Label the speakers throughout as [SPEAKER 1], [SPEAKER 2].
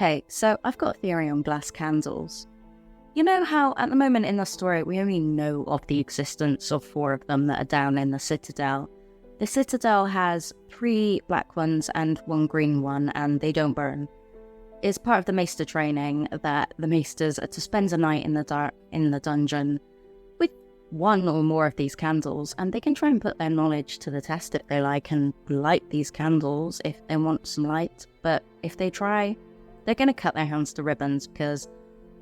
[SPEAKER 1] Hey, so I've got a theory on glass candles. You know how at the moment in the story we only know of the existence of 4 of them that are down in the Citadel. The Citadel has 3 black ones and 1 green one, and they don't burn. It's part of the Maester Training that the Maesters are to spend a night in the dark in the dungeon with 1 or more of these candles, and they can try and put their knowledge to the test if they like and light these candles if they want some light. But if they try, they're going to cut their hands to ribbons because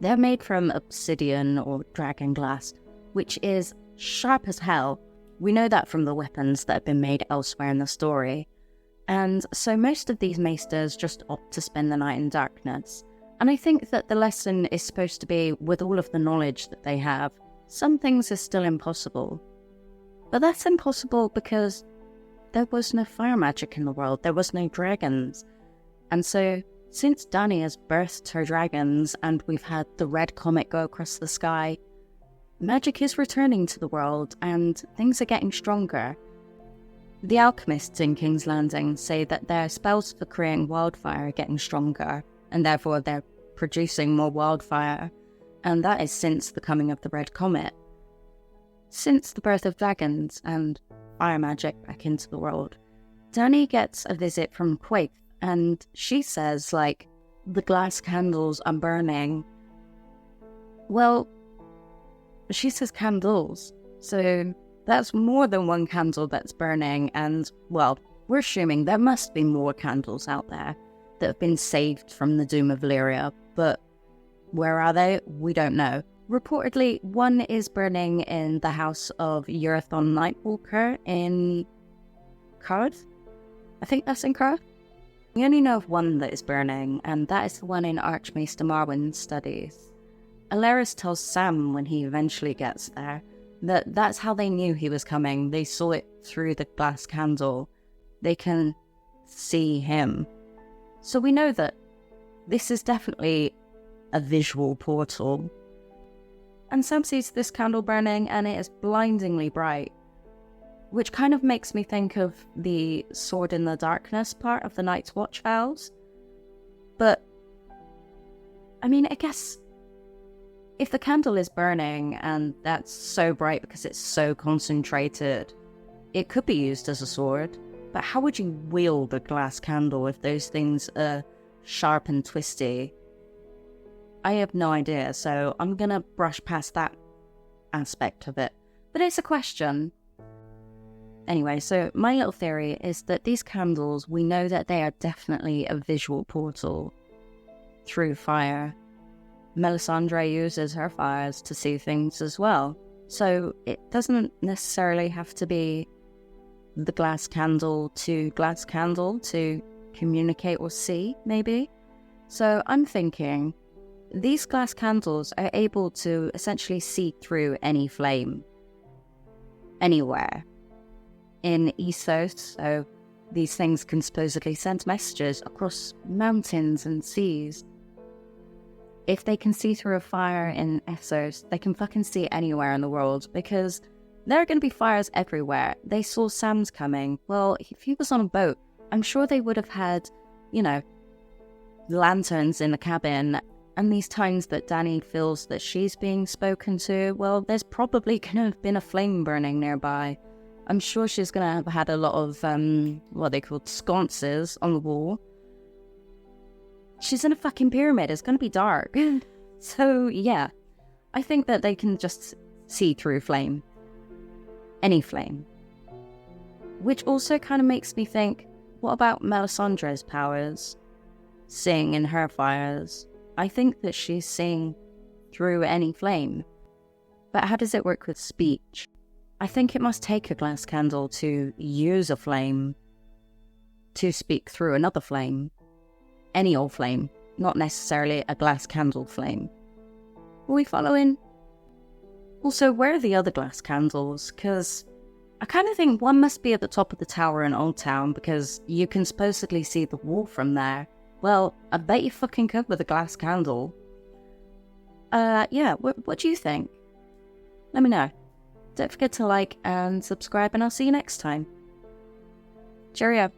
[SPEAKER 1] they're made from obsidian or dragon glass, which is sharp as hell. We know that from the weapons that have been made elsewhere in the story. And so most of these maesters just opt to spend the night in darkness. And I think that the lesson is supposed to be, with all of the knowledge that they have, some things are still impossible. But that's impossible because there was no fire magic in the world, there was no dragons. And so since Dani has birthed her dragons and we've had the red comet go across the sky, magic is returning to the world and things are getting stronger. The alchemists in King's Landing say that their spells for creating wildfire are getting stronger, and therefore they're producing more wildfire, and that is since the coming of the red comet. Since the birth of dragons and fire magic back into the world, Dani gets a visit from Quaithe, and she says, the glass candles are burning. Well, she says candles, so that's more than 1 candle that's burning, and, well, we're assuming there must be more candles out there that have been saved from the doom of Lyria, but where are they? We don't know. Reportedly, 1 is burning in the house of Urathon Nightwalker in Carth? I think that's in Carth? We only know of 1 that is burning, and that is the one in Archmaester Marwyn's studies. Alaris tells Sam when he eventually gets there that that's how they knew he was coming. They saw it through the glass candle. They can see him. So we know that this is definitely a visual portal. And Sam sees this candle burning and it is blindingly bright, which kind of makes me think of the Sword in the Darkness part of the Night's Watch vows. But, I mean, I guess if the candle is burning and that's so bright because it's so concentrated, it could be used as a sword. But how would you wield a glass candle if those things are sharp and twisty? I have no idea, so I'm gonna brush past that aspect of it. But it's a question. Anyway, so my little theory is that these candles, we know that they are definitely a visual portal through fire. Melisandre uses her fires to see things as well. So it doesn't necessarily have to be the glass candle to communicate or see, maybe. So I'm thinking these glass candles are able to essentially see through any flame, anywhere. In Essos, so these things can supposedly send messages across mountains and seas. If they can see through a fire in Essos, they can fucking see anywhere in the world, because there are going to be fires everywhere. They saw Sam's coming. Well, if he was on a boat, I'm sure they would have had, lanterns in the cabin. And these times that Dani feels that she's being spoken to, well, there's probably going to have been a flame burning nearby. I'm sure she's going to have had a lot of, what they call sconces on the wall. She's in a fucking pyramid. It's going to be dark. So, yeah. I think that they can just see through flame. Any flame. Which also kind of makes me think, what about Melisandre's powers? Seeing in her fires. I think that she's seeing through any flame. But how does it work with speech? I think it must take a glass candle to use a flame to speak through another flame. Any old flame, not necessarily a glass candle flame. Are we following? Also, where are the other glass candles? Because I kind of think one must be at the top of the tower in Old Town, because you can supposedly see the wall from there. Well, I bet you fucking could with a glass candle. Yeah, what do you think? Let me know. Don't forget to like and subscribe, and I'll see you next time. Cheerio.